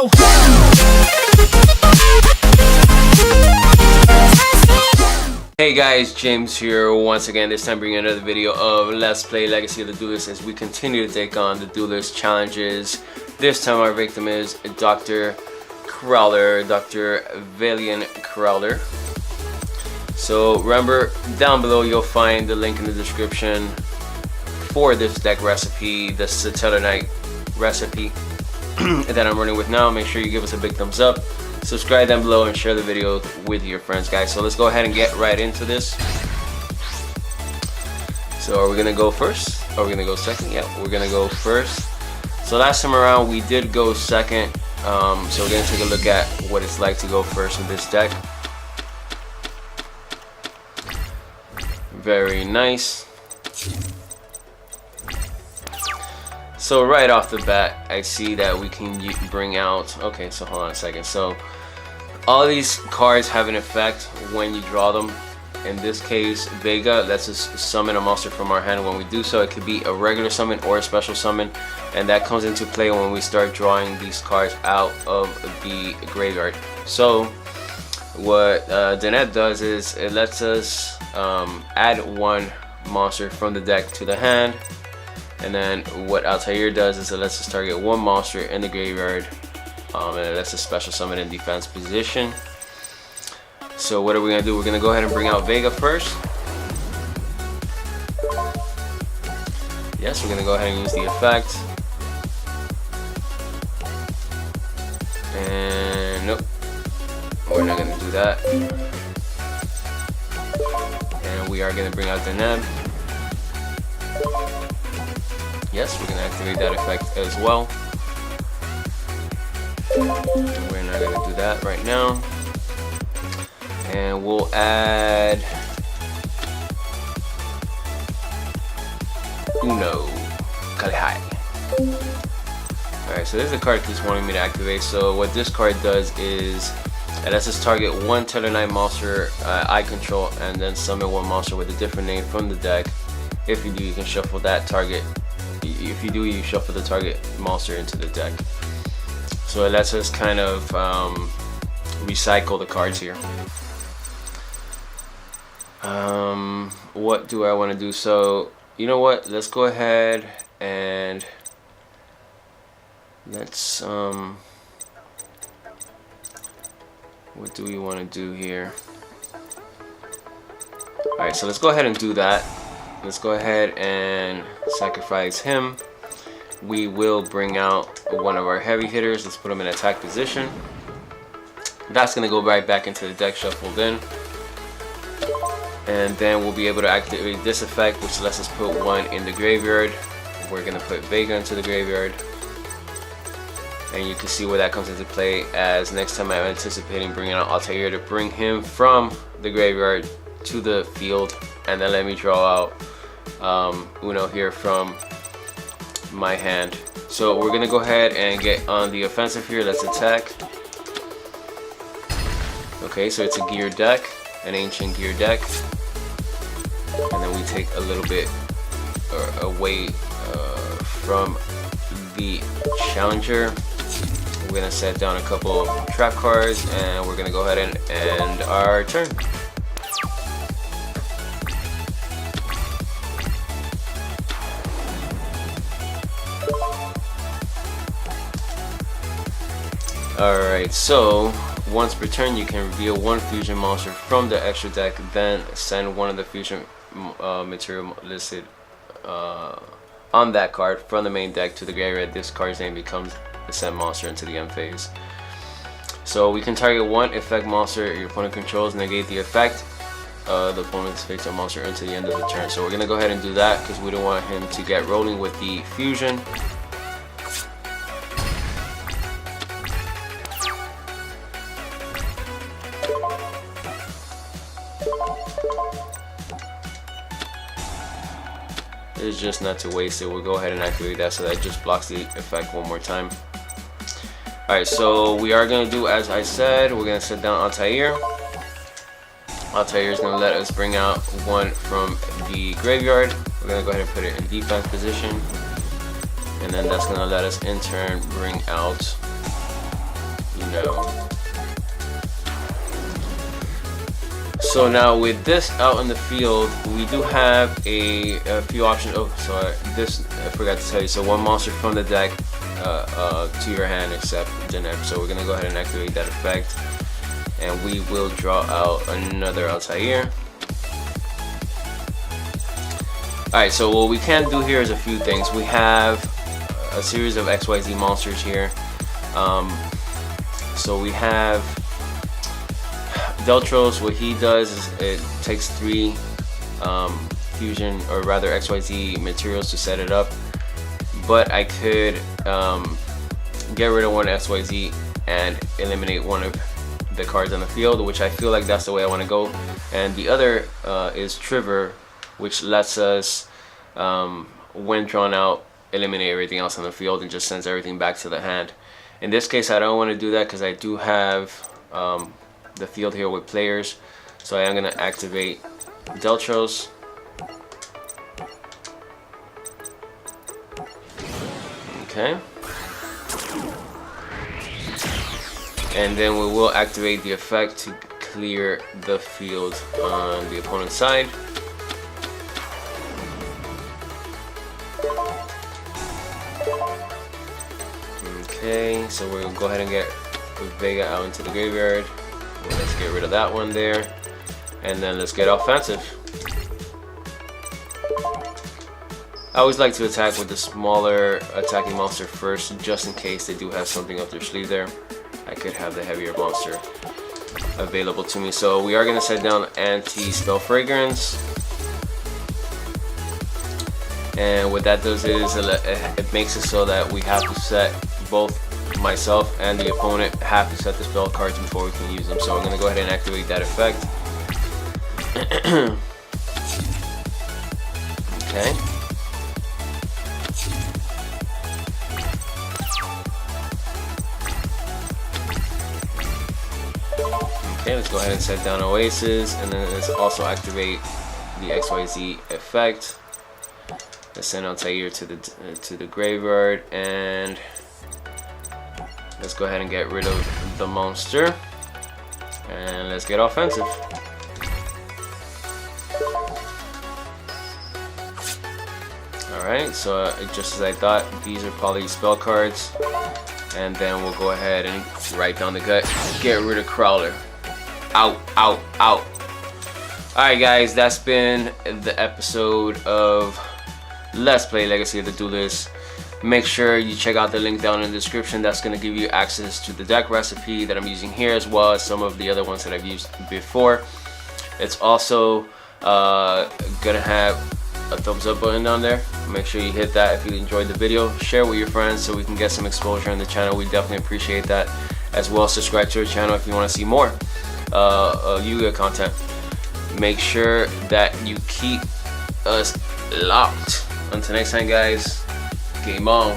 go. Hey guys, James here once again, this time bringing another video of Let's Play Legacy of the Duelist as we continue to take on the Duelist challenges. This time our victim is Dr. Crowler, Dr. Valiant Crowler. So remember, down below you'll find the link in the description for this deck recipe, the Stellar Knight recipe that I'm running with now. Make sure you give us a big thumbs up, subscribe down below, and share the video with your friends, guys. So let's go ahead and get right into this. So are we gonna go first? Are we gonna go second? Yeah, we're gonna go first. So last time around we did go second. So we're gonna take a look at what it's like to go first in this deck. Very nice. So right off the bat, I see that we can bring out, okay, so hold on a second. So all these cards have an effect when you draw them. In this case, Vega lets us summon a monster from our hand. When we do so, it could be a regular summon or a special summon, and that comes into play when we start drawing these cards out of the graveyard. So what Danette does is it lets us add one monster from the deck to the hand. And then what Altair does is it lets us target one monster in the graveyard, and it lets us special summon in defense position. So what are we gonna do? We're gonna go ahead and bring out Vega first. Yes, we're gonna go ahead and use the effect. And nope, we're not gonna do that. And we are gonna bring out Deneb. Yes, we're gonna activate that effect as well. We're not gonna do that right now. And we'll add Uno Kalihai. Alright, so this is a card he's wanting me to activate. So what this card does is it lets us target one Stellar Knight monster I control and then summon one monster with a different name from the deck. If you do, you can shuffle that target. If you do, you shuffle the target monster into the deck. So it lets us kind of recycle the cards here. What do I want to do? So you know what? Let's go ahead and let's what do we want to do here? Alright, so let's go ahead and do that. Let's go ahead and sacrifice him. We will bring out one of our heavy hitters. Let's put him in attack position. That's gonna go right back into the deck shuffled in. And then we'll be able to activate this effect, which lets us put one in the graveyard. We're gonna put Vega into the graveyard. And you can see where that comes into play, as next time I'm anticipating bringing out Altair to bring him from the graveyard to the field, and then let me draw out Uno here from my hand. So we're gonna go ahead and get on the offensive here. Let's attack. Okay, so it's a gear deck, an ancient gear deck, and then we take a little bit away from the challenger. We're gonna set down a couple of trap cards, and we're gonna go ahead and end our turn. Alright, so once per turn you can reveal one fusion monster from the extra deck, then send one of the fusion material listed on that card from the main deck to the graveyard. This card's name becomes the send monster into the end phase. So we can target one effect monster your opponent controls, negate the effect of the opponent's face-up monster into the end of the turn. So we're gonna go ahead and do that because we don't want him to get rolling with the fusion. It's just not to waste it. We'll go ahead and activate that so that just blocks the effect one more time. Alright, so we are going to do as I said. We're going to set down Altair. Altair is going to let us bring out one from the graveyard. We're going to go ahead and put it in defense position. And then that's going to let us in turn bring out No. So now with this out in the field, we do have a few options. Oh, sorry, this I forgot to tell you. So one monster from the deck to your hand except Deneb. So we're gonna go ahead and activate that effect, and we will draw out another Altair. Alright, so what we can do here is a few things. We have a series of XYZ monsters here. So we have Deltros. What he does is it takes 3 fusion, or rather XYZ materials to set it up. But I could get rid of one XYZ and eliminate one of the cards on the field, which I feel like that's the way I want to go. And the other is Trigger, which lets us, when drawn out, eliminate everything else on the field and just sends everything back to the hand. In this case, I don't want to do that because I do have the field here with players. So I am going to activate Deltros. Okay. And then we will activate the effect to clear the field on the opponent's side. Okay, so we'll go ahead and get Vega out into the graveyard. Well, let's get rid of that one there. And then let's get offensive. I always like to attack with the smaller attacking monster first, just in case they do have something up their sleeve there. I could have the heavier monster available to me. So we are going to set down Anti-Spell Fragrance. And what that does is it makes it so that we have to set, both myself and the opponent have to set the spell cards before we can use them. So I'm going to go ahead and activate that effect. Okay. Okay, let's go ahead and set down Oasis, and then let's also activate the XYZ effect. Let's send Altair to the graveyard, and let's go ahead and get rid of the monster, and let's get offensive. Alright, so just as I thought, these are probably spell cards, and then we'll go ahead and right down the gut, get rid of Crawler. Out, out, out. Alright guys, that's been the episode of Let's Play Legacy of the Duelist. Make sure you check out the link down in the description. That's going to give you access to the deck recipe that I'm using here, as well as some of the other ones that I've used before. It's also going to have a thumbs up button down there. Make sure you hit that if you enjoyed the video. Share with your friends so we can get some exposure on the channel. We definitely appreciate that. As well, subscribe to our channel if you want to see more Yu-Gi-Oh content. Make sure that you keep us locked. Until next time guys, game on.